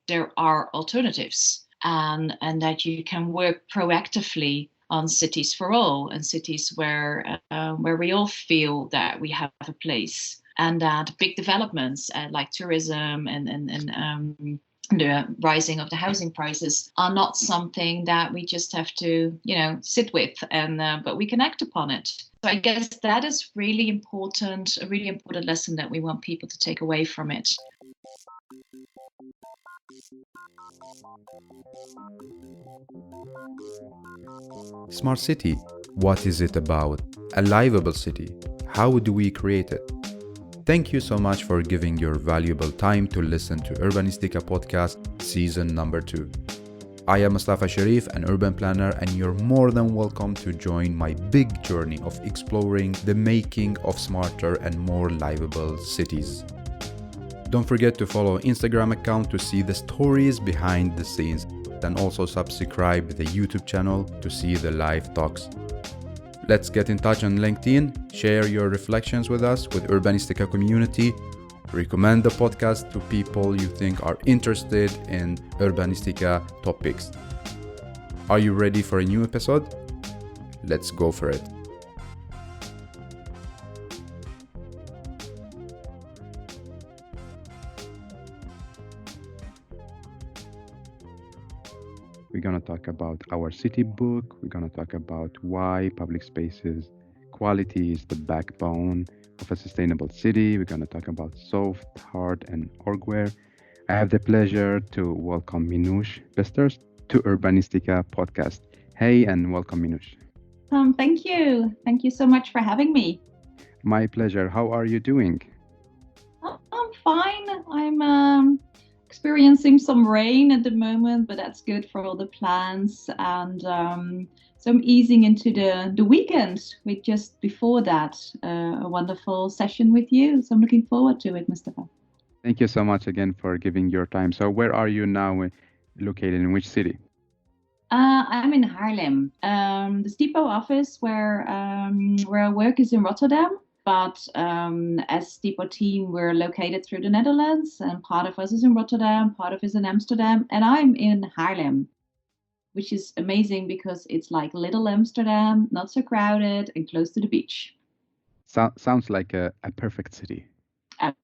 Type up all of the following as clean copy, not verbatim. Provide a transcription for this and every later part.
there are alternatives, and that you can work proactively on cities for all, and cities where we all feel that we have a place, and that big developments like tourism and the rising of the housing prices are not something that we just have to, sit with, and but we can act upon it. So I guess that is really important, a really important lesson that we want people to take away from it. Smart city. What is it about? A livable city. How do we create it? Thank you so much for giving your valuable time to listen to Urbanistica podcast season number 2. I am Mustafa Sharif, an urban planner, and you're more than welcome to join my big journey of exploring the making of smarter and more livable cities. Don't forget to follow Instagram account to see the stories behind the scenes, and also subscribe the YouTube channel to see the live talks. Let's get in touch on LinkedIn, share your reflections with us, with Urbanistica community, recommend the podcast to people you think are interested in Urbanistica topics. Are you ready for a new episode? Let's go for it. We're going to talk about our city book. We're going to talk about why public spaces quality is the backbone of a sustainable city. We're going to talk about soft, hard, and orgware. I have the pleasure to welcome Minouche Besters to Urbanistica podcast. Hey, and welcome, Minouche. Thank you. Thank you so much for having me. My pleasure. How are you doing? I'm fine. I'm experiencing some rain at the moment, but that's good for all the plants. And so I'm easing into the weekend with just before that a wonderful session with you. So I'm looking forward to it, Mustafa. Thank you so much again for giving your time. So where are you now located, in which city? I'm in Harlem. The STIPO office where I work is in Rotterdam. But as STIPO team, we're located through the Netherlands, and part of us is in Rotterdam, part of us is in Amsterdam, and I'm in Harlem, which is amazing because it's like little Amsterdam, not so crowded and close to the beach. Sounds like a perfect city.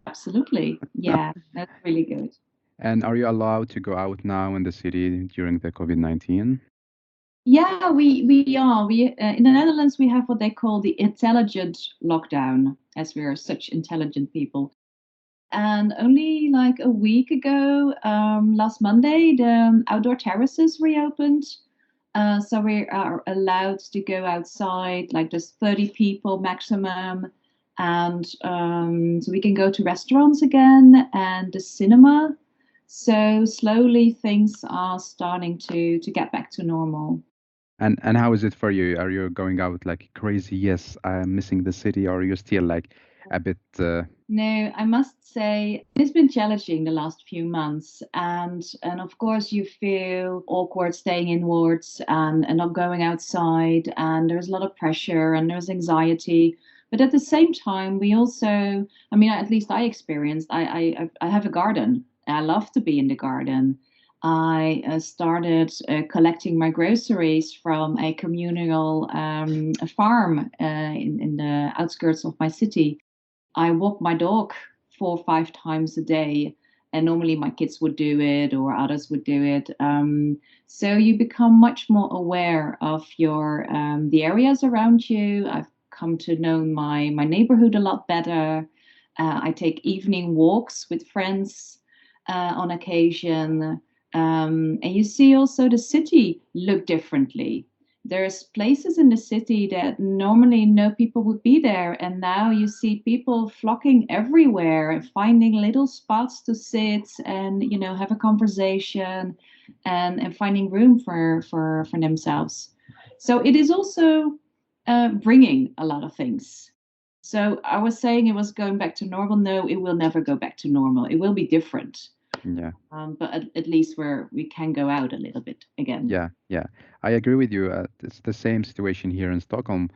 Absolutely. Yeah, that's really good. And are you allowed to go out now in the city during the COVID-19? Yeah, we are. We in the Netherlands we have what they call the intelligent lockdown, as we are such intelligent people. And only like a week ago, last Monday, the outdoor terraces reopened. So we are allowed to go outside, like just 30 people maximum. And so we can go to restaurants again and the cinema. So slowly things are starting to get back to normal. And how is it for you? Are you going out like crazy? Yes, I'm missing the city, or are you still like a bit? No, I must say it's been challenging the last few months, and of course you feel awkward staying inwards and not going outside, and there's a lot of pressure and there's anxiety. But at the same time, we also, I mean, at least I experienced, I have a garden. I love to be in the garden. I started collecting my groceries from a communal a farm in the outskirts of my city. I walk my dog 4 or 5 times a day, and normally my kids would do it or others would do it. So you become much more aware of your the areas around you. I've come to know my neighborhood a lot better. I take evening walks with friends on occasion. And you see also the city look differently. There's places in the city that normally no people would be there, and now you see people flocking everywhere and finding little spots to sit and have a conversation and finding room for themselves. So it is also bringing a lot of things. So I was saying it was going back to normal. No, it will never go back to normal. It will be different. Yeah. But at least we can go out a little bit again. Yeah. I agree with you. It's the same situation here in Stockholm.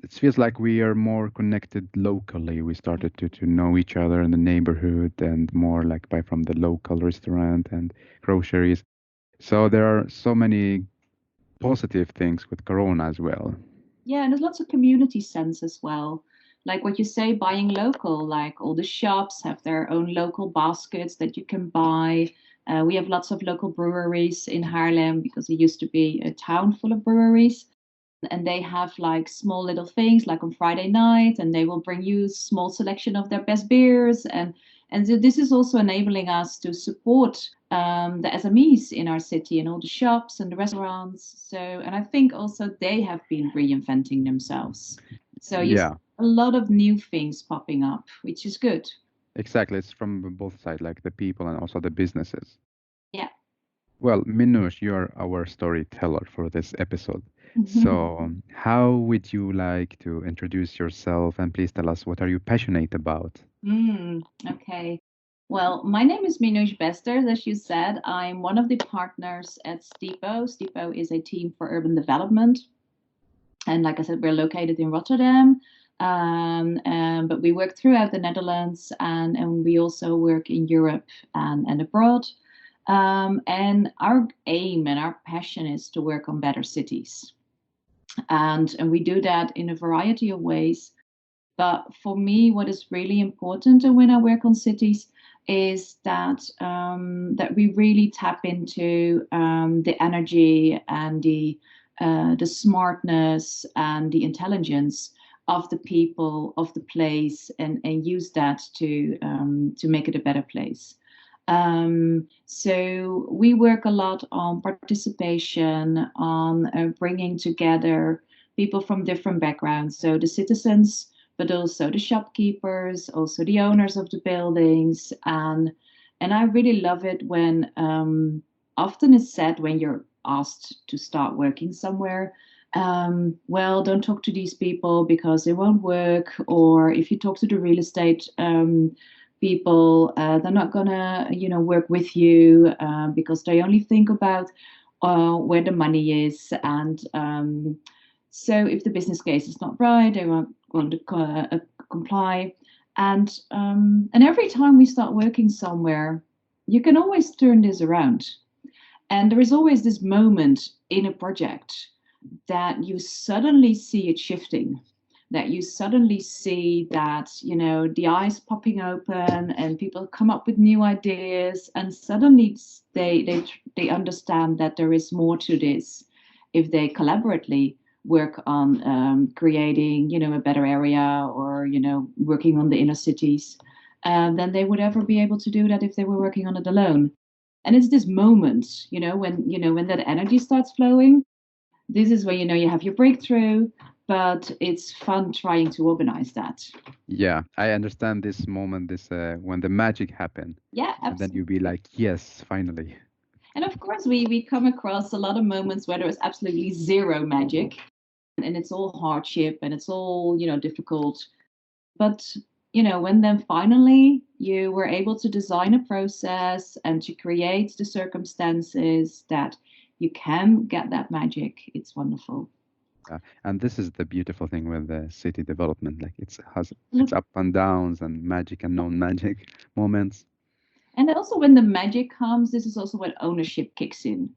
it feels like we are more connected locally. We started to know each other in the neighborhood and more like buy from the local restaurant and groceries. So there are so many positive things with Corona as well. Yeah, and there's lots of community sense as well. Like what you say, buying local, like all the shops have their own local baskets that you can buy. We have lots of local breweries in Haarlem because it used to be a town full of breweries. And they have like small little things like on Friday night, and they will bring you a small selection of their best beers. And so this is also enabling us to support the SMEs in our city and all the shops and the restaurants. So, and I think also they have been reinventing themselves. So you see Yeah, a lot of new things popping up, which is good. exactly. It's from both sides, like the people and also the businesses. Yeah. Well, Minouche, you're our storyteller for this episode. So, how would you like to introduce yourself and please tell us what are you passionate about? Okay. Well, my name is Minouche Besters, as you said. I'm one of the partners at STIPO. STIPO is a team for urban development. And like I said, we're located in Rotterdam, but we work throughout the Netherlands and we also work in Europe and abroad. And our aim and our passion is to work on better cities. And we do that in a variety of ways. But for me, what is really important when I work on cities is that we really tap into the energy and the smartness and the intelligence of the people of the place and use that to make it a better place. So we work a lot on participation, on bringing together people from different backgrounds. So the citizens, but also the shopkeepers, also the owners of the buildings, and I really love it when often it's said when you're asked to start working somewhere. Well, don't talk to these people because they won't work. Or if you talk to the real estate people, they're not gonna, work with you because they only think about where the money is. And so if the business case is not right, they won't want to comply. And every time we start working somewhere, you can always turn this around. And there is always this moment in a project that you suddenly see it shifting, that you suddenly see that, the eyes popping open and people come up with new ideas, and suddenly they understand that there is more to this if they collaboratively work on creating, a better area or, working on the inner cities, than they would ever be able to do that if they were working on it alone. And it's this moment, when that energy starts flowing, this is where you have your breakthrough, but it's fun trying to organize that. Yeah, I understand this moment, this when the magic happen, Yeah, and then you absolutely. be like, yes, finally. And of course, we come across a lot of moments where there is absolutely zero magic, and it's all hardship and it's all difficult. But when then finally you were able to design a process and to create the circumstances that you can get that magic, it's wonderful. And this is the beautiful thing with the city development. Like it's has its up and downs and magic and non-magic moments. And also when the magic comes, this is also when ownership kicks in.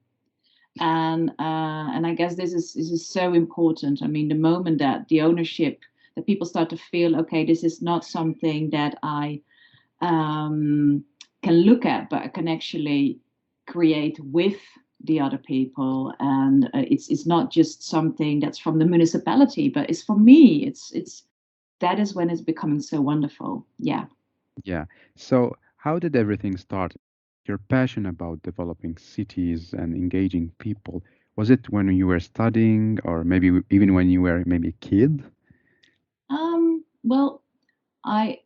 And I guess this is so important. I mean, the moment that the ownership, that people start to feel, okay, this is not something that I can look at, but I can actually create with the other people, and it's not just something that's from the municipality, but it's for me. It's that is when it's becoming so wonderful. Yeah. Yeah. So how did everything start? Your passion about developing cities and engaging people. Was it when you were studying, or maybe even when you were maybe a kid? Well, I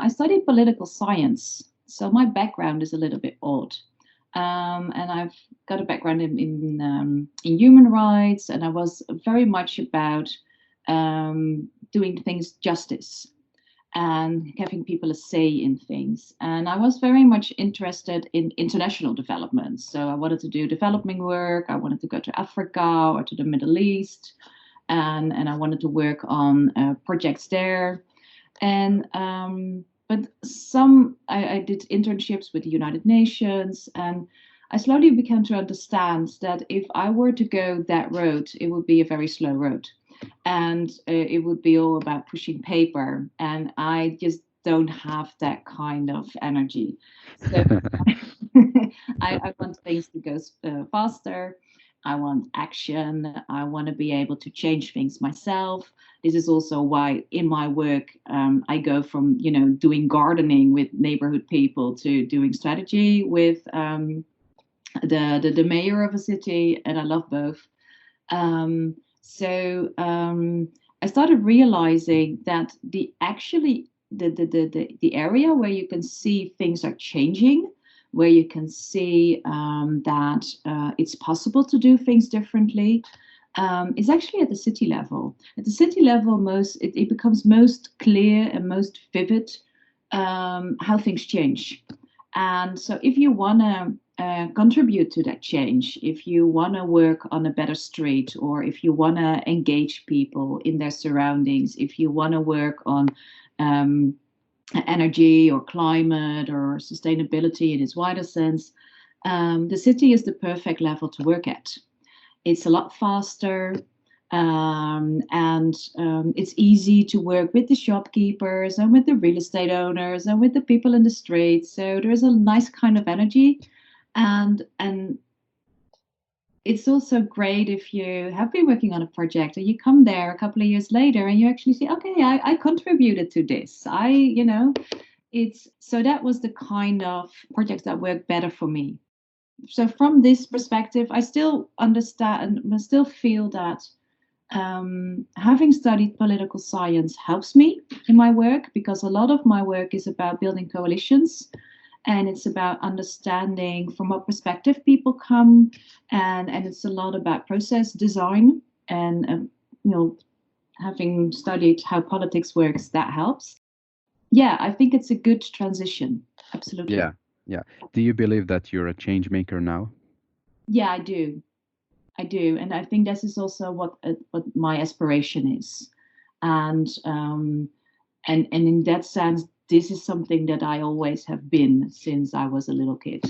studied political science, so my background is a little bit odd. And I've got a background in human rights, and I was very much about doing things justice and having people a say in things. And I was very much interested in international development. So I wanted to do development work. I wanted to go to Africa or to the Middle East. and I wanted to work on projects there. And but I did internships with the United Nations, and I slowly began to understand that if I were to go that road, it would be a very slow road, and it would be all about pushing paper, and I just don't have that kind of energy. So I want things to go faster. I want action. I want to be able to change things myself. This is also why in my work I go from doing gardening with neighborhood people to doing strategy with the mayor of a city, and I love both. So I started realizing that the area where you can see things are changing, where you can see that it's possible to do things differently, is actually at the city level. At the city level, it becomes most clear and most vivid how things change. And so, if you want to contribute to that change, if you want to work on a better street, or if you want to engage people in their surroundings, if you want to work on um, energy or climate or sustainability in its wider sense, the city is the perfect level to work at. It's a lot faster. And it's easy to work with the shopkeepers and with the real estate owners and with the people in the streets. So there's a nice kind of energy, and it's also great if you have been working on a project and you come there a couple of years later and you actually say, okay, I contributed to this. It's so that was the kind of projects that work better for me. So from this perspective, I still understand and still feel that having studied political science helps me in my work, because a lot of my work is about building coalitions, and it's about understanding from what perspective people come, and it's a lot about process design, and having studied how politics works, that helps. Yeah, I think it's a good transition. Absolutely. Yeah, yeah. Do you believe that you're a change maker now? Yeah, I do. I do, and I think this is also what my aspiration is, and in that sense, this is something that I always have been since I was a little kid.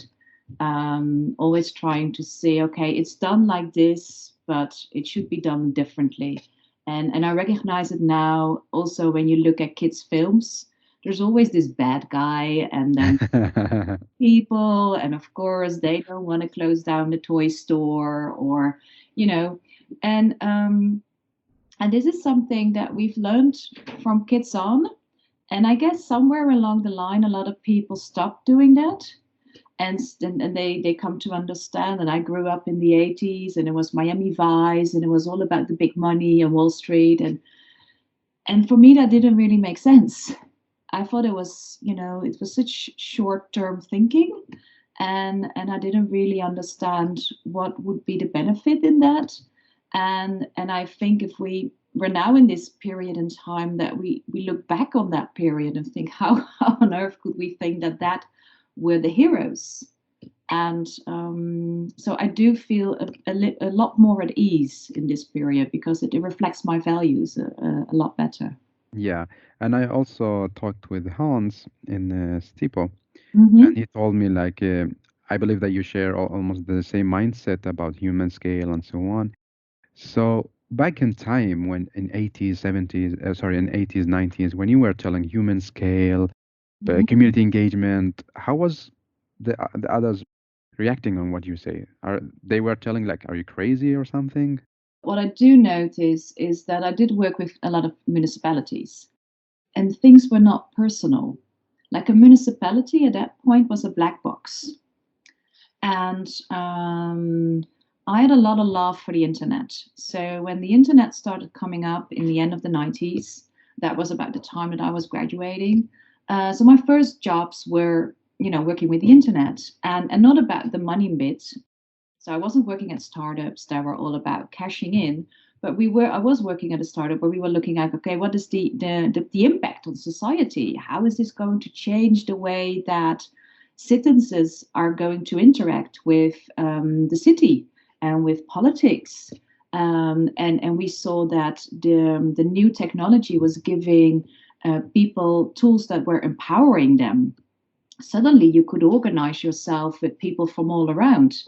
Always trying to say, okay, it's done like this, but it should be done differently, and I recognize it now. Also, when you look at kids' films, there's always this bad guy, and then people, and of course they don't want to close down the toy store, or you know and this is something that we've learned from kids on, and I guess somewhere along the line a lot of people stopped doing that, and they come to understand. And I grew up in the 80s, and it was Miami Vice, and it was all about the big money and Wall Street, and for me that didn't really make sense. I thought it was such short-term thinking, and I didn't really understand what would be the benefit in that. And I think if we're now in this period in time that we look back on that period and think, how on earth could we think that were the heroes? And so I do feel a lot more at ease in this period, because it reflects my values a lot better. Yeah, and I also talked with Hans in STIPO, and Hmm. he told me like I believe that you share almost the same mindset about human scale and so on. So back in time when in 80s, 70s, sorry, in 80s, 90s, when you were telling human scale, community engagement, how was the others reacting on what you say? Are they were telling like, are you crazy or something? What I do notice is that I did work with a lot of municipalities, and things were not personal. Like a municipality at that point was a black box. And I had a lot of love for the internet. So when the internet started coming up in the end of the 90s, that was about the time that I was graduating. So my first jobs were, working with the internet, and not about the money bit. So I wasn't working at startups that were all about cashing in, but I was working at a startup where we were looking at, okay, what is the impact on society? How is this going to change the way that citizens are going to interact with the city and with politics? And we saw that the new technology was giving people tools that were empowering them. Suddenly you could organize yourself with people from all around.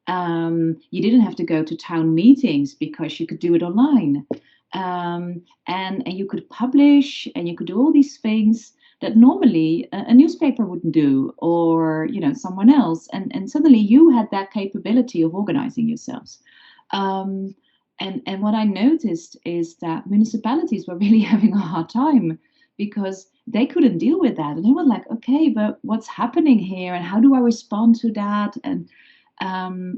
You didn't have to go to town meetings because you could do it online. And you could publish and you could do all these things that normally a newspaper wouldn't do, or someone else. And suddenly you had that capability of organizing yourselves. Um, and what I noticed is that municipalities were really having a hard time because they couldn't deal with that. And they were like, okay, but what's happening here? And how do I respond to that? And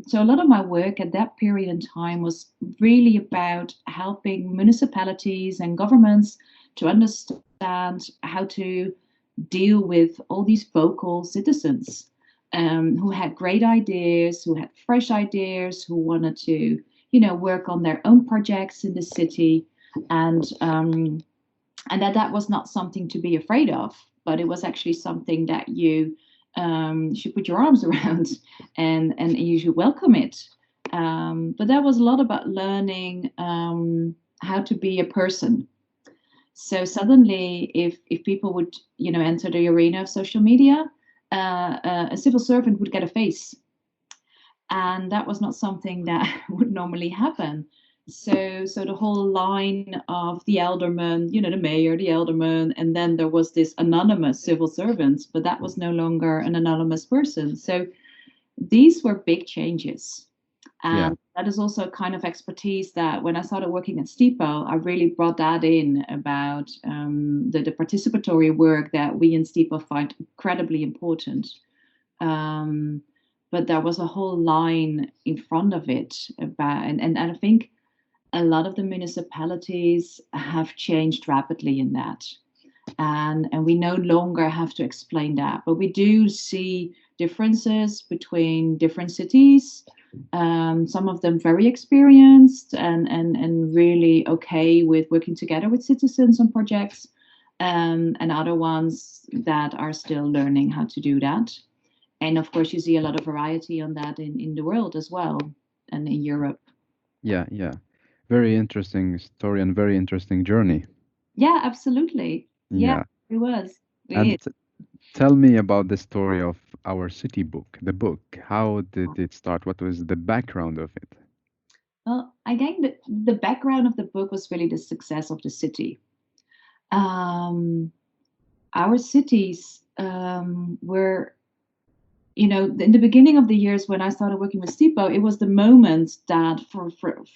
so a lot of my work at that period in time was really about helping municipalities and governments to understand how to deal with all these vocal citizens who had great ideas, who had fresh ideas, who wanted to, work on their own projects in the city, and and that was not something to be afraid of, but it was actually something that you should put your arms around, and you should welcome it. But that was a lot about learning how to be a person. So suddenly, if people would enter the arena of social media, a civil servant would get a face, and that was not something that would normally happen. So the whole line of the alderman, the mayor, the alderman, and then there was this anonymous civil servant, but that was no longer an anonymous person. So these were big changes. Yeah. And that is also a kind of expertise that when I started working at STIPO, I really brought that in about the participatory work that we in STIPO find incredibly important. Um, but there was a whole line in front of it about, and I think a lot of the municipalities have changed rapidly in that. And we no longer have to explain that, but we do see differences between different cities. Some of them very experienced and really okay with working together with citizens on projects, and other ones that are still learning how to do that. And of course, you see a lot of variety on that in the world as well, and in Europe. Yeah, yeah. Very interesting story and very interesting journey. Yeah, absolutely. Yeah, Yeah. it was. It And is. tell me about the story of our city book, the book. How did it start? What was the background of it? Well, I think that the background of the book was really the success of the city. Um, our cities were, in the beginning of the years when I started working with STIPO, it was the moment that for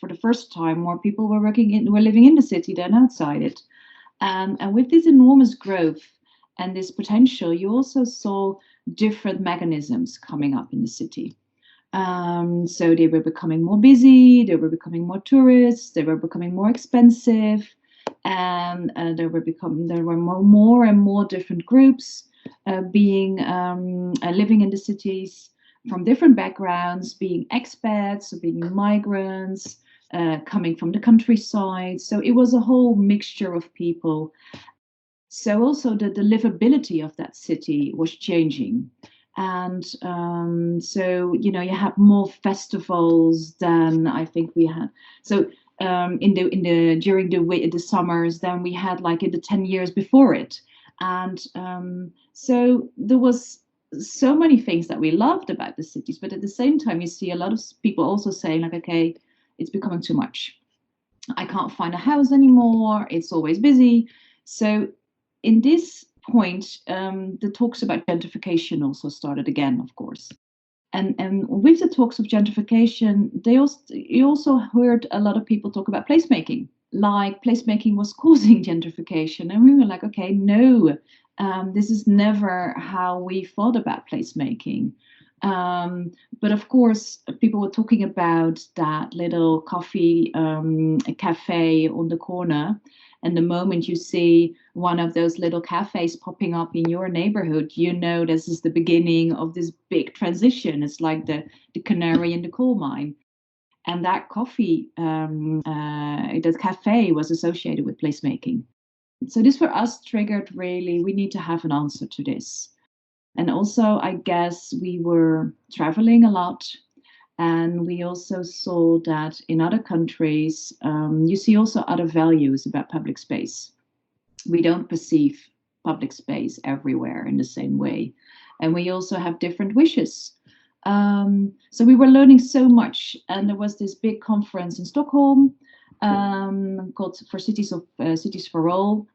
the first time, more people were living in the city than outside it. And with this enormous growth and this potential, you also saw different mechanisms coming up in the city. So they were becoming more busy, they were becoming more tourists, they were becoming more expensive, and there were more and more different groups being living in the cities from different backgrounds, being expats, or being migrants, coming from the countryside. So it was a whole mixture of people. So also the livability of that city was changing. And so you had more festivals than I think we had. So in the during the summers, then we had like in the 10 years before it. And so there was so many things that we loved about the cities, but at the same time you see a lot of people also saying like, okay, it's becoming too much. I can't find a house anymore. It's always busy. So, in this point, the talks about gentrification also started again, of course. And with the talks of gentrification, you also heard a lot of people talk about placemaking, like placemaking was causing gentrification, and we were like, okay, no, this is never how we thought about placemaking. But of course, people were talking about that little coffee cafe on the corner. And the moment you see one of those little cafes popping up in your neighborhood, you know this is the beginning of this big transition. It's like the canary in the coal mine. And that that cafe was associated with placemaking. So this for us triggered really, we need to have an answer to this. And also, I guess we were traveling a lot. And we also saw that in other countries, you see also other values about public space. We don't perceive public space everywhere in the same way. And we also have different wishes. So we were learning so much. And there was this big conference in Stockholm called for Cities for All.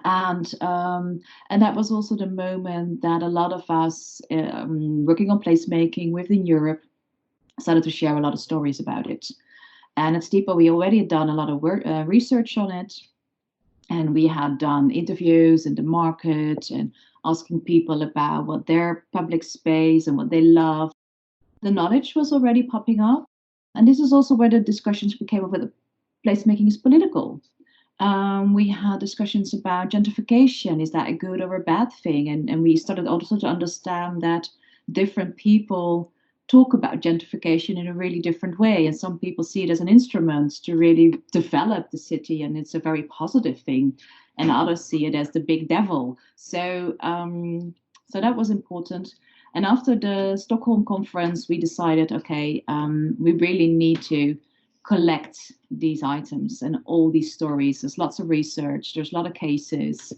And that was also the moment that a lot of us working on placemaking within Europe started to share a lot of stories about it. And at STIPO, we already had done a lot of research on it. And we had done interviews in the market and asking people about what their public space and what they love. The knowledge was already popping up. And this is also where the discussions became of whether placemaking is political. We had discussions about gentrification. Is that a good or a bad thing? And we started also to understand that different people talk about gentrification in a really different way. And some people see it as an instrument to really develop the city, and it's a very positive thing. And others see it as the big devil. So that was important. And after the Stockholm conference, we decided, okay, we really need to collect these items and all these stories. There's lots of research, there's a lot of cases,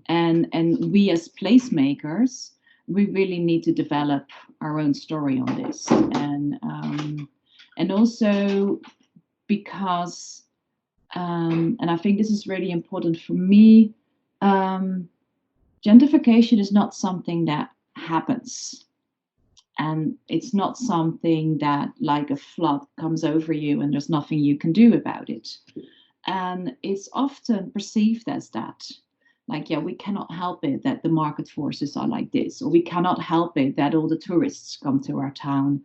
and we as placemakers, we really need to develop our own story on this. And also because and I think this is really important for me, gentrification is not something that happens. And it's not something that, like a flood, comes over you and there's nothing you can do about it. And it's often perceived as that. Like, yeah, we cannot help it that the market forces are like this, or we cannot help it that all the tourists come to our town.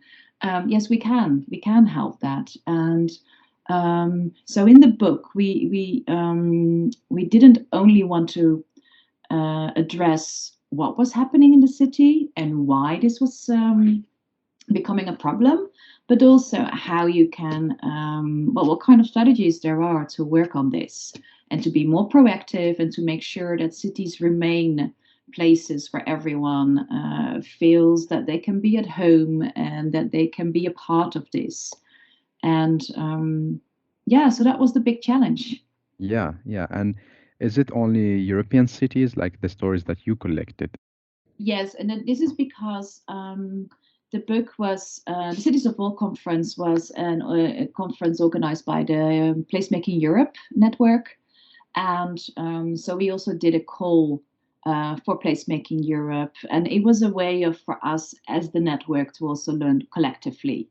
Yes, we can. We can help that. And so in the book, we didn't only want to address what was happening in the city and why this was becoming a problem, but also how you can, what kind of strategies there are to work on this and to be more proactive and to make sure that cities remain places where everyone feels that they can be at home and that they can be a part of this. And yeah, so that was the big challenge. Yeah, yeah. And is it only European cities, like the stories that you collected? Yes, and then this is because the book was the Cities of All conference was a conference organized by the Placemaking Europe network, and so we also did a call for Placemaking Europe, and it was a way of for us as the network to also learn collectively.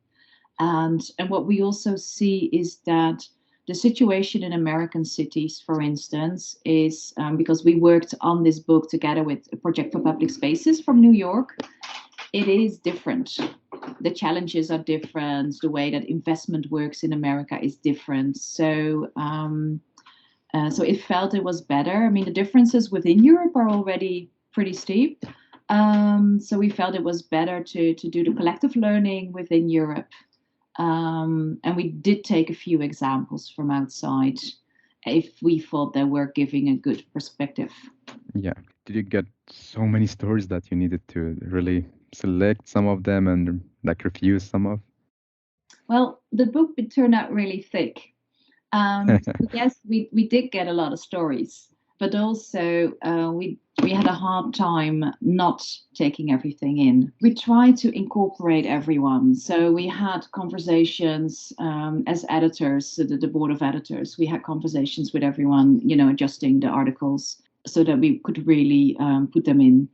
And what we also see is that the situation in American cities, for instance, is because we worked on this book together with a Project for Public Spaces from New York. It is different. The challenges are different. The way that investment works in America is different. So it felt it was better. I mean, the differences within Europe are already pretty steep. So we felt it was better to do the collective learning within Europe. And we did take a few examples from outside if we thought they were giving a good perspective. Yeah. Did you get so many stories that you needed to really select some of them and like refuse some of? Well, the book turned out really thick. Yes, we did get a lot of stories, but also we had a hard time not taking everything in. We tried to incorporate everyone, so we had conversations as editors, the board of editors. We had conversations with everyone, adjusting the articles so that we could really put them in,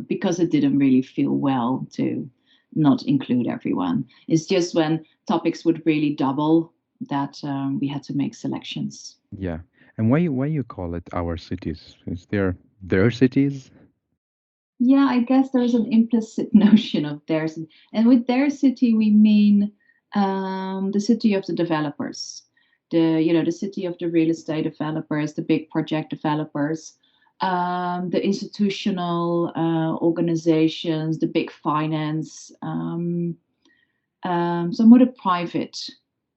because it didn't really feel well to not include everyone. It's just when topics would really double that we had to make selections. Yeah. And why you call it our cities? Is there their cities? Yeah, I guess there's an implicit notion of theirs, and with their city we mean the city of the developers, the city of the real estate developers, the big project developers, the institutional organizations, the big finance, so more the private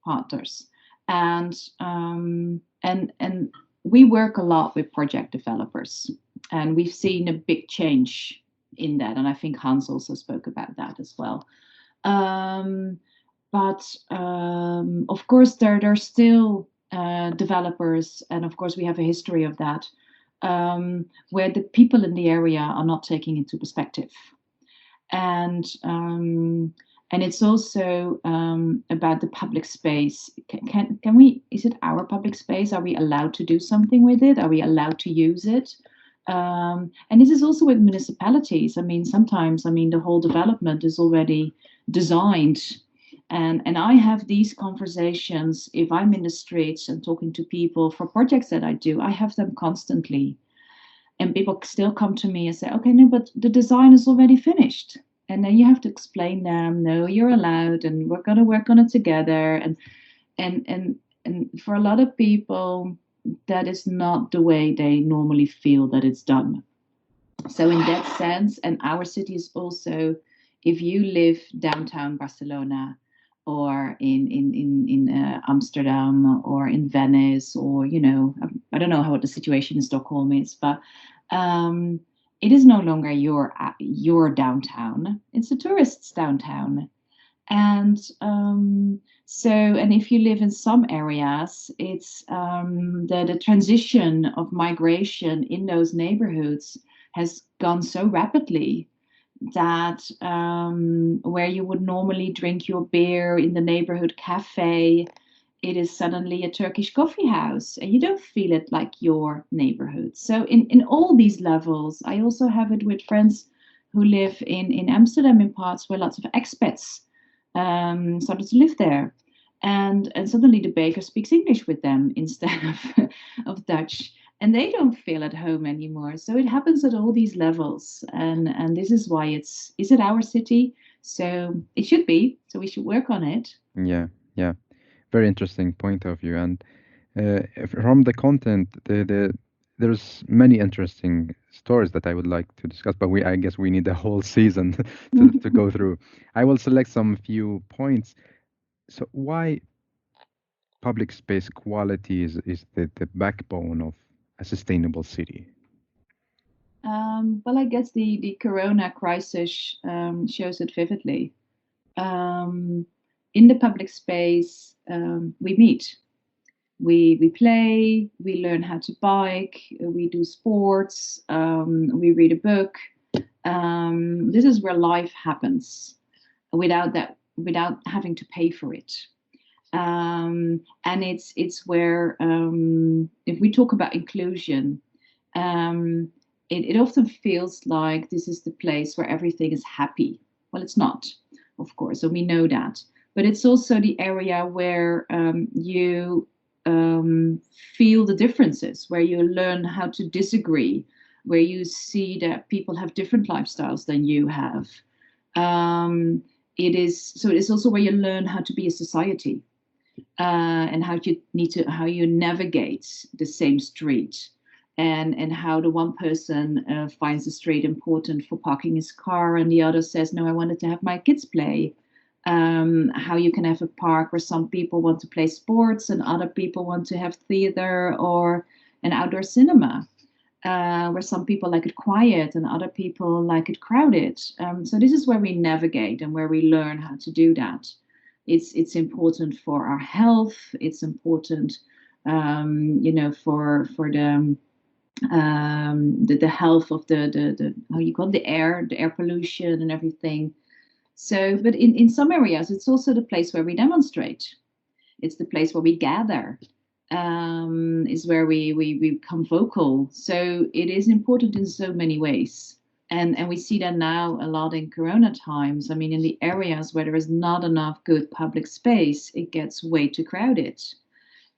partners, and we work a lot with project developers, and we've seen a big change in that, and I think Hans also spoke about that as well. Um, but of course, there are still developers, and of course, we have a history of that, where the people in the area are not taking into perspective. And it's also about the public space. Can we? Is it our public space? Are we allowed to do something with it? Are we allowed to use it? And this is also with municipalities. I mean, sometimes, I mean, the whole development is already designed. And I have these conversations if I'm in the streets and talking to people for projects that I do. I have them constantly. And people still come to me and say, okay, no, but the design is already finished. And then you have to explain them, no, you're allowed, and we're going to work on it together. And and and for a lot of people, that is not the way they normally feel that it's done. So in that sense, and our city is also, if you live downtown Barcelona or in Amsterdam or in Venice, or I don't know how the situation in Stockholm is, but um, it is no longer your downtown. It's a tourist's downtown. And and if you live in some areas, it's the transition of migration in those neighborhoods has gone so rapidly that where you would normally drink your beer in the neighborhood cafe, it is suddenly a Turkish coffee house, and you don't feel it like your neighborhood. So in all these levels, I also have it with friends who live in Amsterdam, in parts where lots of expats started to live there. And suddenly the baker speaks English with them instead of Dutch. And they don't feel at home anymore. So it happens at all these levels. And this is why is it our city? So it should be. So we should work on it. Yeah, yeah. Very interesting point of view. And from the content, there's many interesting stories that I would like to discuss, but I guess we need the whole season to go through. I will select some few points. So why public space quality is the backbone of a sustainable city? Well, I guess the Corona crisis shows it vividly. Um, in the public space, we meet, we play, we learn how to bike, we do sports, we read a book. This is where life happens without having to pay for it. And it's where if we talk about inclusion, um, it often feels like this is the place where everything is happy. Well, it's not, of course, and we know that. But it's also the area where you feel the differences, where you learn how to disagree, where you see that people have different lifestyles than you have. It is also where you learn how to be a society, and how you navigate the same street, and how the one person finds the street important for parking his car, and the other says, no, I wanted to have my kids play. How you can have a park where some people want to play sports and other people want to have theater or an outdoor cinema, where some people like it quiet and other people like it crowded. So this is where we navigate and where we learn how to do that. It's important for our health. It's important, for the health of the how you call it, the air pollution and everything. So, but in some areas, it's also the place where we demonstrate. It's the place where we gather. Is where we become vocal. So it is important in so many ways. And we see that now a lot in Corona times. I mean, in the areas where there is not enough good public space, it gets way too crowded.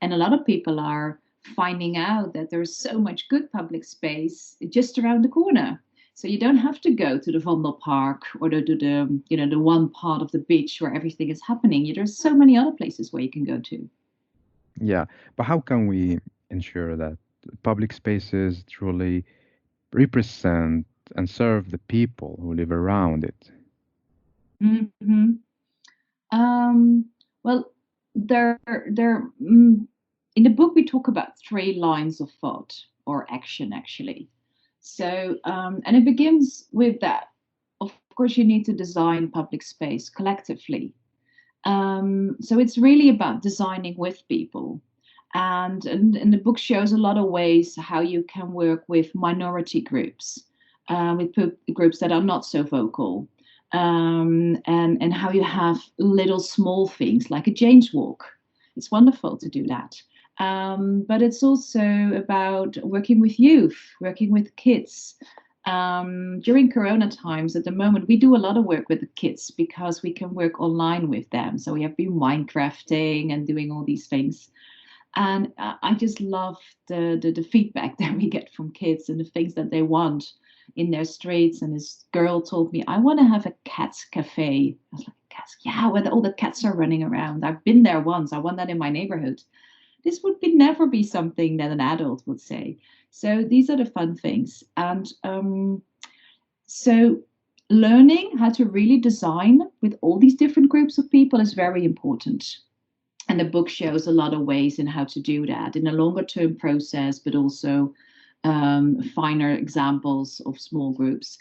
And a lot of people are finding out that there's so much good public space just around the corner. So you don't have to go to the Vondel Park or to the one part of the beach where everything is happening. There's so many other places where you can go to. Yeah, but how can we ensure that public spaces truly represent and serve the people who live around it? Mm-hmm. Well, in the book we talk about three lines of thought or action, actually. So, and it begins with that. Of of course, you need to design public space collectively. So it's really about designing with people. And the book shows a lot of ways how you can work with minority groups, with groups that are not so vocal, and how you have little small things like a James Walk. It's wonderful to do that. But it's also about working with youth, working with kids. During Corona times, at the moment, we do a lot of work with the kids because we can work online with them. So we have been Minecrafting and doing all these things. And I just love the feedback that we get from kids and the things that they want in their streets. And this girl told me, I want to have a cat's cafe. I was like, cats? Yeah, where all the cats are running around. I've been there once. I want that in my neighborhood. This would never be something that an adult would say. So these are the fun things. And so learning how to really design with all these different groups of people is very important. And the book shows a lot of ways in how to do that in a longer term process, but also finer examples of small groups.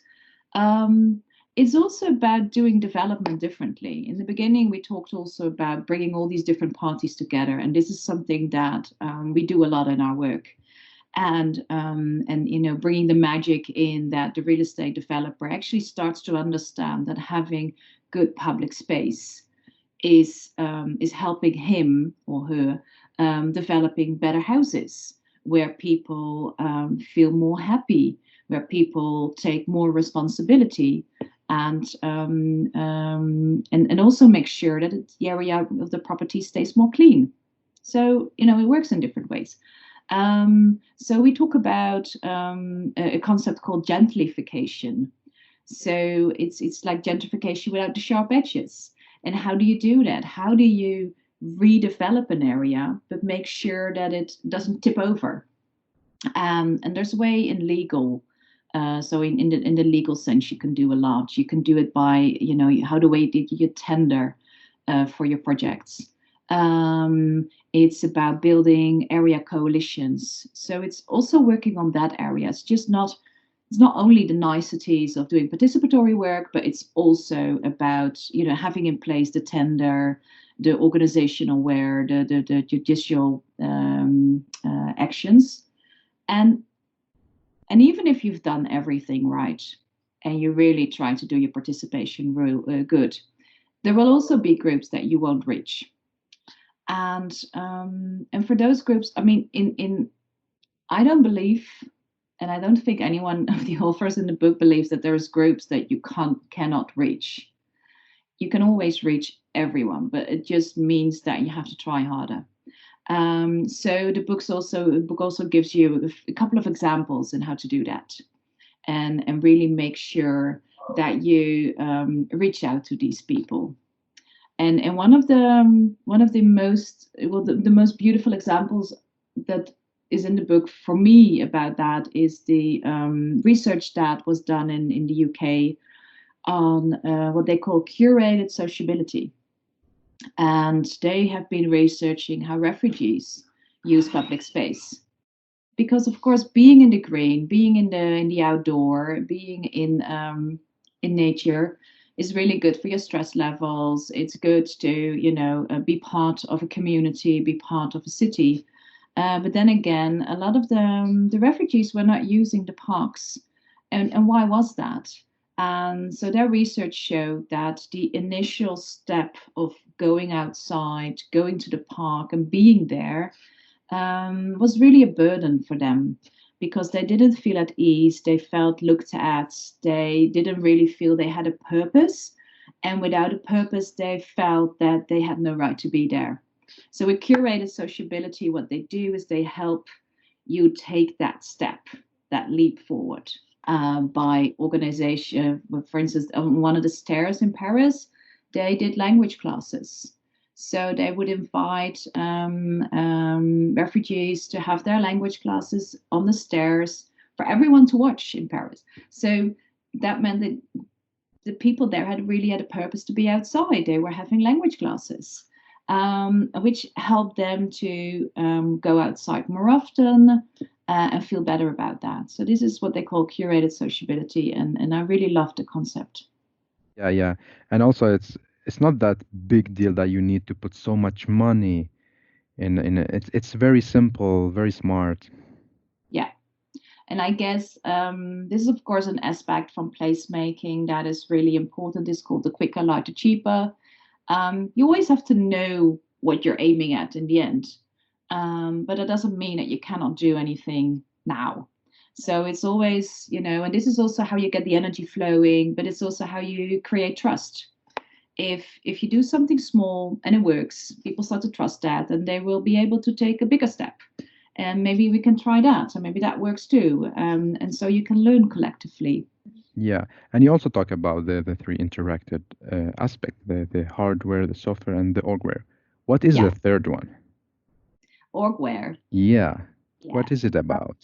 It's also about doing development differently. In the beginning, we talked also about bringing all these different parties together. And this is something that we do a lot in our work. And bringing the magic in that the real estate developer actually starts to understand that having good public space is helping him or her developing better houses where people feel more happy, where people take more responsibility, and also make sure that the area of the property stays more clean. So it works in different ways. So we talk about a concept called gentrification. So it's like gentrification without the sharp edges. And how do you do that? How do you redevelop an area, but make sure that it doesn't tip over? And there's a way in legal. So in the legal sense, you can do a lot. You can do it by, how the way did you tender for your projects? It's about building area coalitions. So it's also working on that area. It's not only the niceties of doing participatory work, but it's also about, having in place the tender, the organizational aware, the judicial actions. And even if you've done everything right and you really try to do your participation good, there will also be groups that you won't reach. And for those groups, I mean, I don't believe, and I don't think anyone of the authors in the book believes that there's groups that you cannot reach. You can always reach everyone, but it just means that you have to try harder. So the book also gives you a couple of examples in how to do that, and really make sure that you reach out to these people. And one of the most beautiful examples that is in the book for me about that is the research that was done in the UK on what they call curated sociability. And they have been researching how refugees use public space. Because of course, being in the green, being in the outdoor, being in nature is really good for your stress levels. It's good to be part of a community, be part of a city. But then again, a lot of the refugees were not using the parks. And why was that? And so their research showed that the initial step of going outside, going to the park and being there was really a burden for them, because they didn't feel at ease, they felt looked at, they didn't really feel they had a purpose. And without a purpose, they felt that they had no right to be there. So with curated sociability, what they do is they help you take that step, that leap forward. By organization, for instance, on one of the stairs in Paris, they did language classes. So they would invite refugees to have their language classes on the stairs for everyone to watch in Paris. So that meant that the people there really had a purpose to be outside. They were having language classes, which helped them to go outside more often and feel better about that. So this is what they call curated sociability, and I really love the concept. Yeah, yeah. And also it's not that big deal that you need to put so much money in it. It's very simple, very smart. Yeah. And I guess this is, of course, an aspect from placemaking that is really important. It's called the quicker, lighter, cheaper. You always have to know what you're aiming at in the end. But it doesn't mean that you cannot do anything now. So it's always, and this is also how you get the energy flowing, but it's also how you create trust. If you do something small and it works, people start to trust that, and they will be able to take a bigger step. And maybe we can try that, and maybe that works too. And so you can learn collectively. Yeah. And you also talk about the three interacted aspect, the hardware, the software, and the orgware. What is Yeah, the third one? orgware. Yeah. Yeah. What is it about?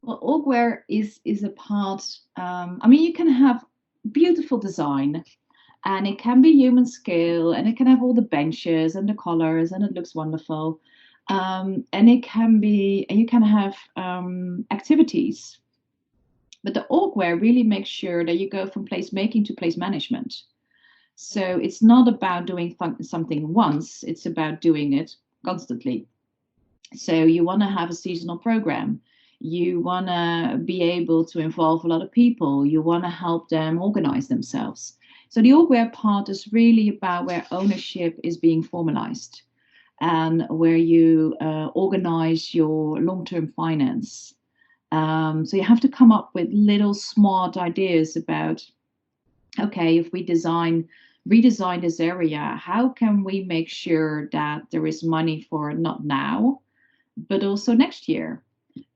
Well, orgware is a part. I mean, you can have beautiful design, and it can be human scale, and it can have all the benches and the colors, and it looks wonderful. And it can be, and you can have activities. But the orgware really makes sure that you go from place making to place management. So it's not about doing something once; it's about doing it constantly. So you want to have a seasonal program. You want to be able to involve a lot of people. You want to help them organize themselves. So the orgware part is really about where ownership is being formalized and where you organize your long-term finance. So you have to come up with little smart ideas about, okay, if we redesign this area, how can we make sure that there is money for not now, but also next year?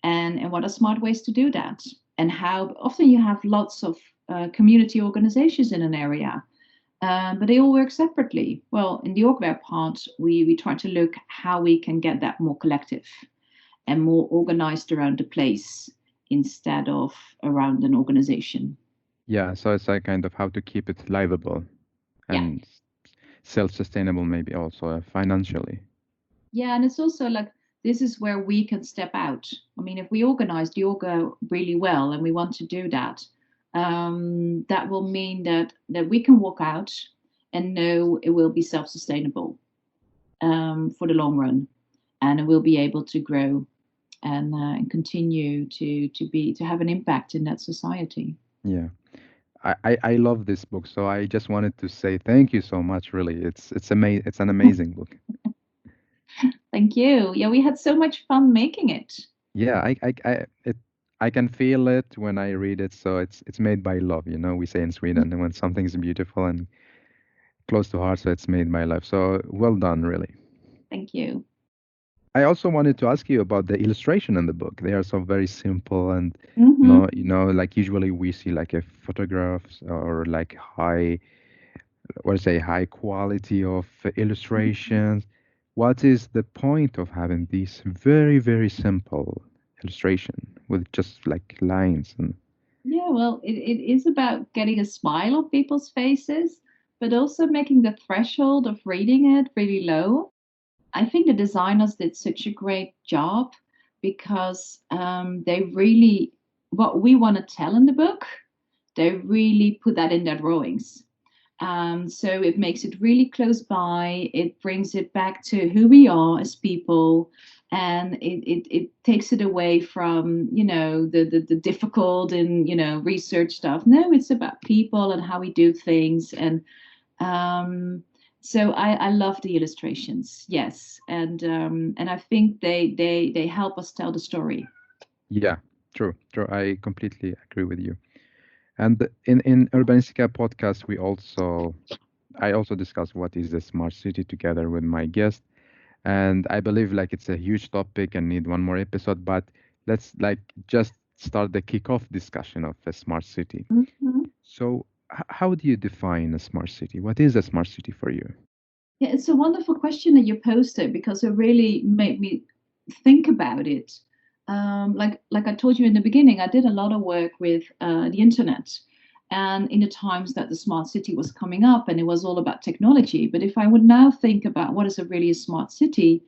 And what are smart ways to do that? And how often you have lots of community organizations in an area, but they all work separately. Well, in the orgware part, we try to look how we can get that more collective and more organized around the place instead of around an organization. Yeah. So it's like kind of how to keep it livable Yeah. and self-sustainable, maybe also financially. Yeah, and it's also like this is where we can step out. I mean, if we organize the yoga really well and we want to do that, that will mean that we can walk out and know it will be self-sustainable for the long run, and it will be able to grow and continue to have an impact in that society. Yeah. I love this book, so I just wanted to say thank you so much. Really, it's an amazing book. Thank you. Yeah, we had so much fun making it. Yeah, I can feel it when I read it. So it's made by love, you know. We say in Sweden, and when something's beautiful and close to heart, so it's made by love. So well done, really. Thank you. I also wanted to ask you about the illustration in the book. They are so very simple and Hmm. no, you know, like usually we see like a photographs or like high, what to say, high quality of illustrations. What is the point of having these very, very simple illustration with just like lines and Yeah, well, it is about getting a smile on people's faces, but also making the threshold of reading it really low. I think the designers did such a great job because they really, what we want to tell in the book, they really put that in their drawings. So it makes it really close by. It brings it back to who we are as people, and it takes it away from the difficult and research stuff. No, it's about people and how we do things, and so I love the illustrations. Yes, and I think they help us tell the story. yeah, true, true. I completely agree with you. And in Urbanistica podcast, I also discuss what is a smart city together with my guest. And I believe like it's a huge topic and need one more episode, but let's like just start the kickoff discussion of a smart city. Mhm. So how do you define a smart city? What is a smart city for you? Yeah, it's a wonderful question that you posted because it really made me think about it. Like I told you in the beginning, I did a lot of work with the internet, and in the times that the smart city was coming up, and it was all about technology. But if I would now think about what is a really a smart city,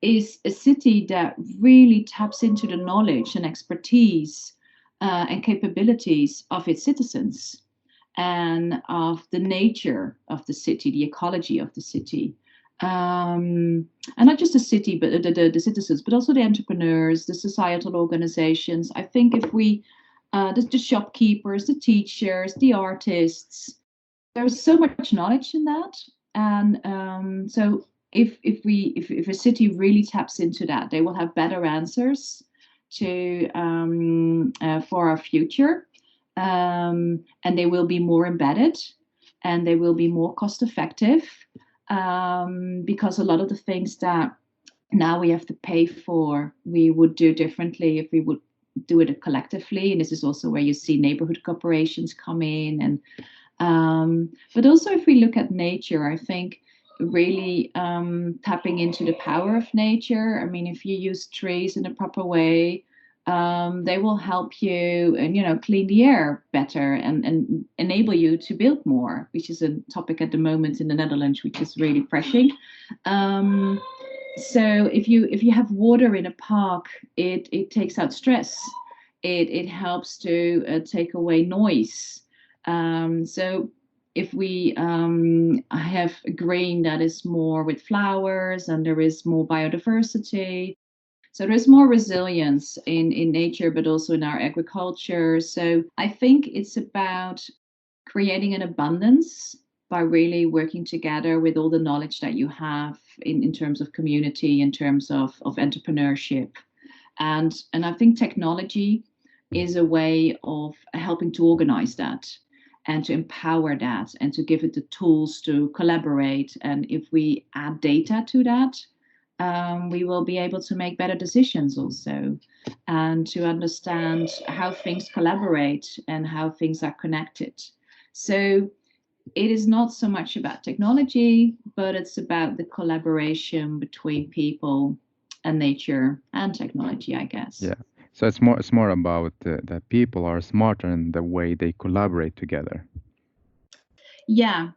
is a city that really taps into the knowledge and expertise and capabilities of its citizens. and of the nature of the city, the ecology of the city. And not just the city, but the citizens, but also the entrepreneurs, the societal organizations. I think if we, the shopkeepers, the teachers, the artists, there's so much knowledge in that. And so if a city really taps into that, they will have better answers to for our future, and they will be more embedded, and they will be more cost effective, because a lot of the things that now we have to pay for, we would do differently if we would do it collectively. And this is also where you see neighborhood corporations come in. And but also, if we look at nature, I think really tapping into the power of nature. I mean, if you use trees in a proper way, they will help you and clean the air better and enable you to build more, which is a topic at the moment in the Netherlands, which is really pressing. So if you have water in a park, it takes out stress. It helps to take away noise. So if we have green that is more with flowers, and there is more biodiversity, so there's more resilience in nature, but also in our agriculture. So I think it's about creating an abundance by really working together with all the knowledge that you have in terms of community, in terms of entrepreneurship. And I think technology is a way of helping to organize that and to empower that and to give it the tools to collaborate. And if we add data to that, we will be able to make better decisions also, and to understand how things collaborate and how things are connected. So it is not so much about technology, but it's about the collaboration between people and nature and technology, I guess. Yeah. So it's more about that people are smarter in the way they collaborate together. Yeah,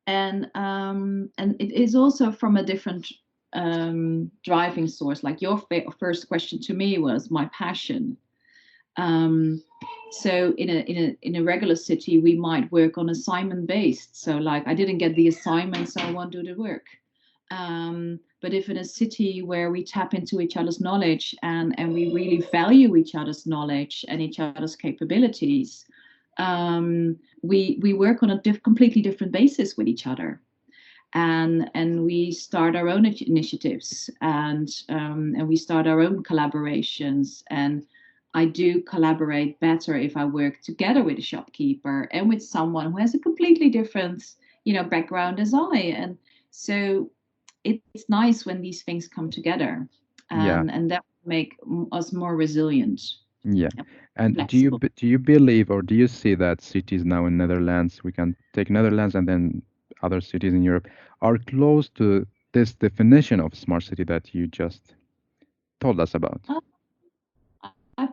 and it is also from a different driving source. Like your first question to me was my passion. So in a regular city, we might work on assignment based. So like I didn't get the assignment, so I won't do the work. But if in a city where we tap into each other's knowledge and we really value each other's knowledge and each other's capabilities, we work on a completely different basis with each other. And we start our own initiatives, and we start our own collaborations. And I do collaborate better if I work together with a shopkeeper and with someone who has a completely different, background as I. And so it's nice when these things come together, and that will make us more resilient. Yeah. And Flexible. do you believe, or do you see that cities now in Netherlands, we can take Netherlands and then other cities in Europe, are close to this definition of smart city that you just told us about? I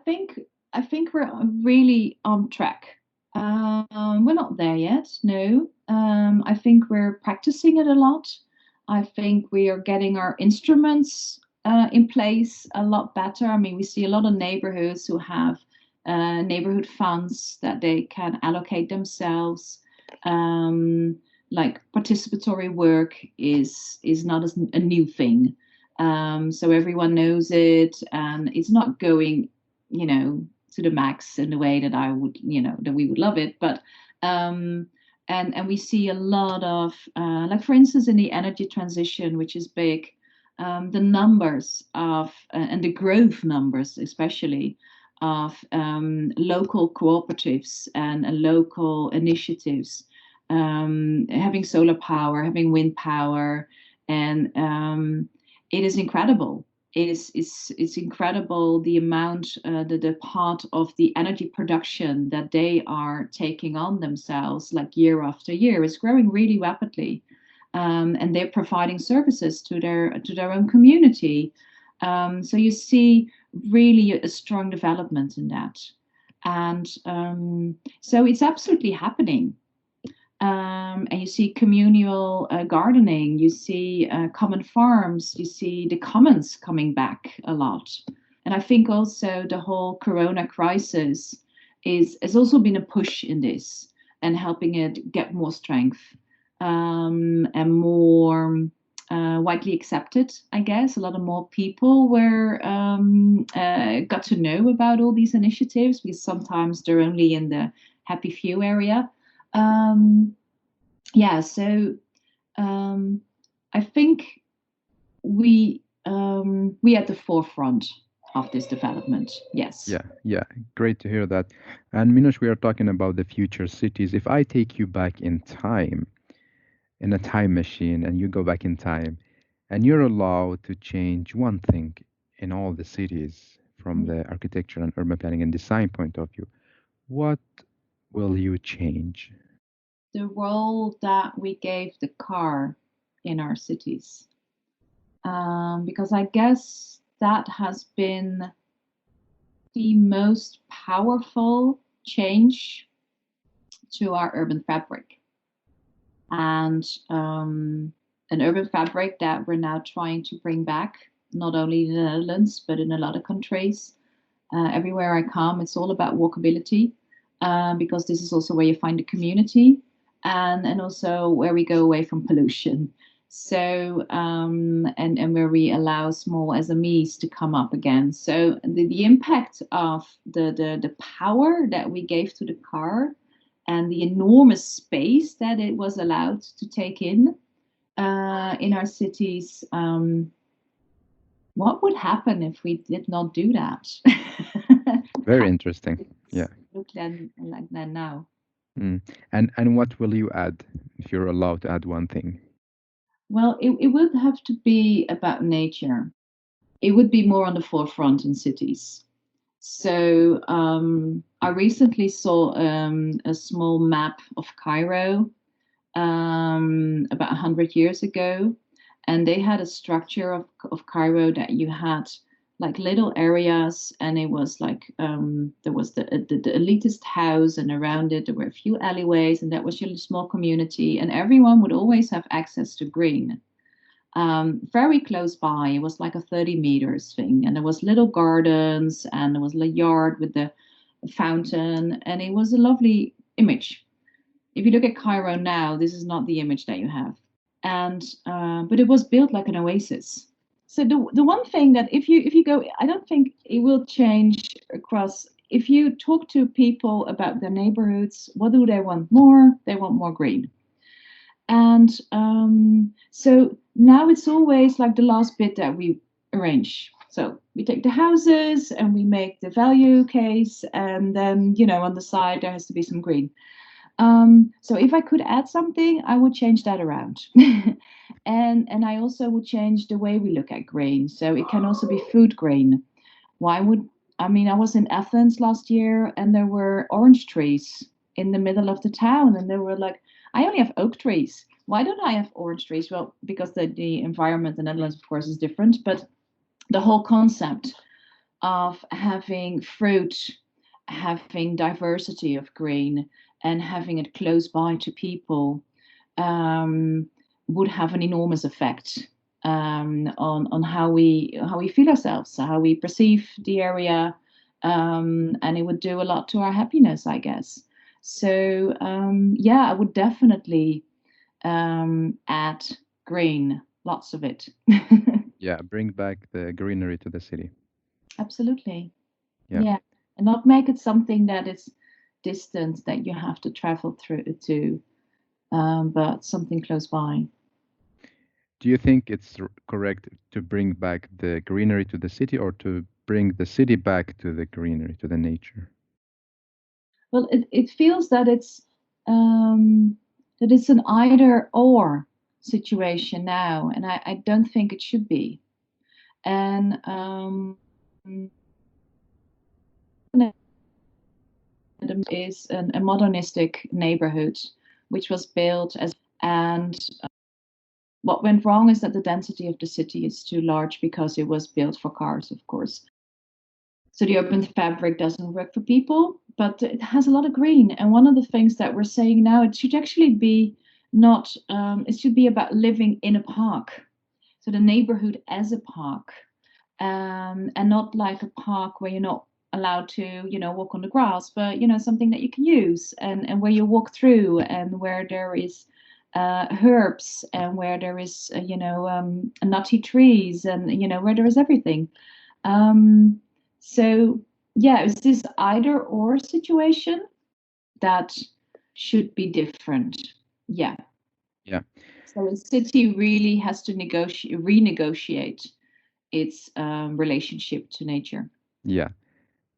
think we're really on track. We're not there yet, no. I think we're practicing it a lot. I think we are getting our instruments in place a lot better. I mean, we see a lot of neighborhoods who have neighborhood funds that they can allocate themselves. Like participatory work is not a new thing. So everyone knows it, and it's not going, to the max in the way that I would, that we would love it. But and we see a lot of like, for instance, in the energy transition, which is big, the numbers of and the growth numbers, especially of local cooperatives and local initiatives, having solar power, having wind power, and it is incredible. It's incredible the amount, the part of the energy production that they are taking on themselves, like year after year. It's growing really rapidly, and they're providing services to their own community. So you see really a strong development in that, and so it's absolutely happening. And you see communal gardening, you see common farms, you see the commons coming back a lot. And I think also the whole Corona crisis has also been a push in this. and helping it get more strength, and more widely accepted, I guess. A lot of more people got to know about all these initiatives, because sometimes they're only in the happy few area. So I think we at the forefront of this development. Yes. Yeah, great to hear that. And Minouche, we are talking about the future cities. If I take you back in time, in a time machine, and you go back in time, and you're allowed to change one thing in all the cities from the architecture and urban planning and design point of view, what will you change? The role that we gave the car in our cities, because I guess that has been the most powerful change to our urban fabric, and an urban fabric that we're now trying to bring back, not only in the Netherlands, but in a lot of countries. Everywhere I come, it's all about walkability, because this is also where you find the community, and also where we go away from pollution. So and where we allow small SMEs to come up again. So the impact of the power that we gave to the car, and the enormous space that it was allowed to take in our cities. What would happen if we did not do that? Very interesting. Yeah. Look like that now. Mm. And what will you add if you're allowed to add one thing? Well, it would have to be about nature. It would be more on the forefront in cities. So I recently saw a small map of Cairo, about 100 years ago, and they had a structure of Cairo that you had like little areas, and it was like there was the elitist house, and around it there were a few alleyways, and that was your small community, and everyone would always have access to green. Very close by, it was like a 30 meters thing, and there was little gardens, and there was a yard with the fountain, and it was a lovely image. If you look at Cairo now, this is not the image that you have. And but it was built like an oasis. So the one thing that if you go, I don't think it will change across. If you talk to people about their neighborhoods, what do they want more? They want more green. And so now it's always like the last bit that we arrange. So we take the houses and we make the value case, and then on the side there has to be some green. So if I could add something, I would change that around. and I also would change the way we look at grain. So it can also be food grain. I was in Athens last year, and there were orange trees in the middle of the town, and they were like, I only have oak trees. Why don't I have orange trees? Well, because the environment in the Netherlands, of course, is different, but the whole concept of having fruit, having diversity of green, and having it close by to people would have an enormous effect on how we feel ourselves, how we perceive the area, and it would do a lot to our happiness, I guess. So I would definitely add green, lots of it. Yeah, bring back the greenery to the city. Absolutely. Yeah. Yeah, and not make it something that is distant that you have to travel through to, but something close by. Do you think it's correct to bring back the greenery to the city, or to bring the city back to the greenery, to the nature? Well, it feels that it's an either or situation now, and I don't think it should be. And is a modernistic neighborhood, which was built as, and what went wrong is that the density of the city is too large because it was built for cars, of course. So the urban fabric doesn't work for people, but it has a lot of green. And one of the things that we're saying now, it should actually be not, it should be about living in a park. So the neighborhood as a park, and not like a park where you're not allowed to, walk on the grass, but, something that you can use, and where you walk through, and where there is herbs, and where there is, nutty trees, and, where there is everything. So yeah, it's this either or situation that should be different. Yeah. Yeah. So a city really has to renegotiate its relationship to nature. Yeah.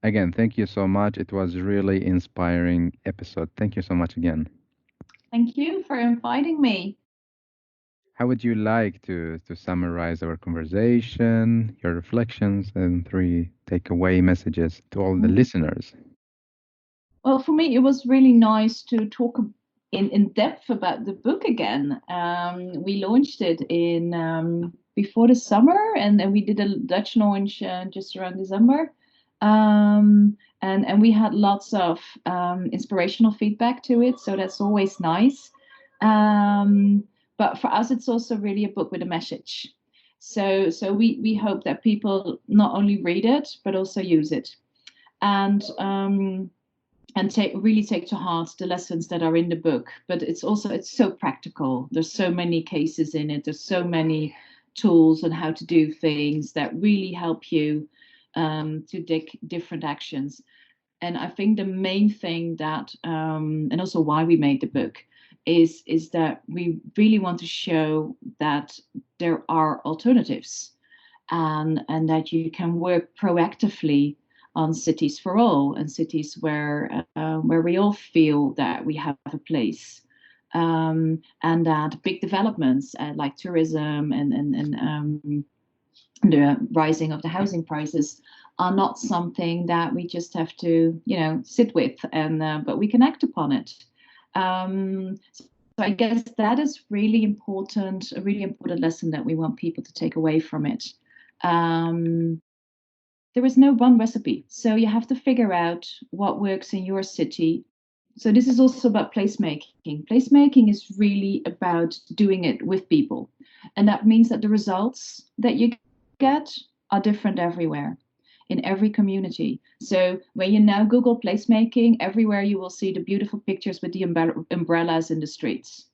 Again, thank you so much. It was really inspiring episode. Thank you so much again. Thank you for inviting me. How would you like to summarize our conversation, your reflections, and 3 takeaway messages to all the listeners? Well, for me, it was really nice to talk in depth about the book again. We launched it in before the summer, and we did a Dutch launch just around December. And we had lots of inspirational feedback to it, so that's always nice. But for us, it's also really a book with a message. So we hope that people not only read it but also use it, and really take to heart the lessons that are in the book. But it's so practical. There's so many cases in it. There's so many tools on how to do things that really help you to take different actions. And I think the main thing that, and also why we made the book, is that we really want to show that there are alternatives, and that you can work proactively on cities for all, and cities where we all feel that we have a place, and that big developments like tourism and the rising of the housing prices are not something that we just have to, sit with, and but we can act upon it. So I guess that is really important, a really important lesson that we want people to take away from it. There is no one recipe, so you have to figure out what works in your city. So this is also about placemaking. Placemaking is really about doing it with people, and that means that the results that you get are different everywhere, in every community. So when you now Google placemaking, everywhere you will see the beautiful pictures with the umbrellas in the streets.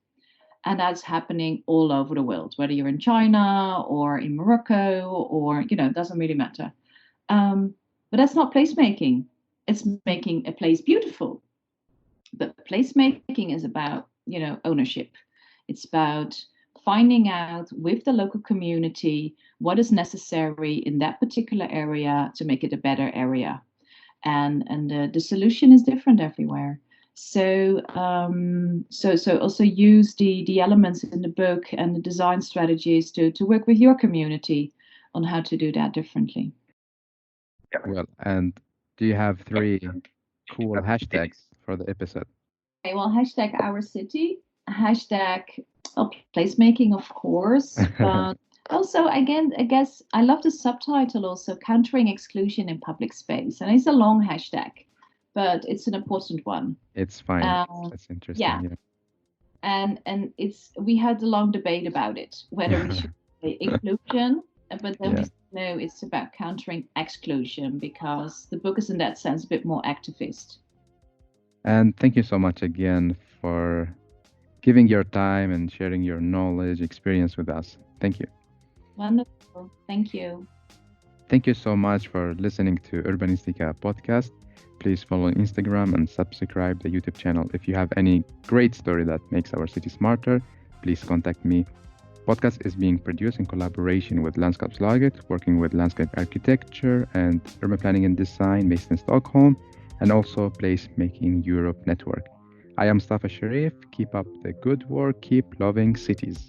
And that's happening all over the world, whether you're in China or in Morocco, or, it doesn't really matter. But that's not placemaking. It's making a place beautiful. But placemaking is about, ownership. It's about finding out with the local community what is necessary in that particular area to make it a better area. And the solution is different everywhere. So also use the elements in the book and the design strategies to work with your community on how to do that differently. Well, and do you have 3 cool hashtags for the episode? Okay, well, hashtag our city, hashtag placemaking, of course, but also, again, I guess I love the subtitle also, countering exclusion in public space, and it's a long hashtag, but it's an important one. It's fine. That's interesting. Yeah. And we had a long debate about it, whether we should say inclusion, but then we know it's about countering exclusion, because the book is in that sense a bit more activist. And thank you so much again for giving your time and sharing your knowledge, experience with us. Thank you. Wonderful. Thank you. Thank you so much for listening to Urbanistica podcast. Please follow on Instagram and subscribe the YouTube channel. If you have any great story that makes our city smarter, please contact me. Podcast is being produced in collaboration with Landskapslaget, working with landscape architecture and urban planning and design based in Stockholm, and also Placemaking Europe Network. I am Mustafa Sharif. Keep up the good work. Keep loving cities.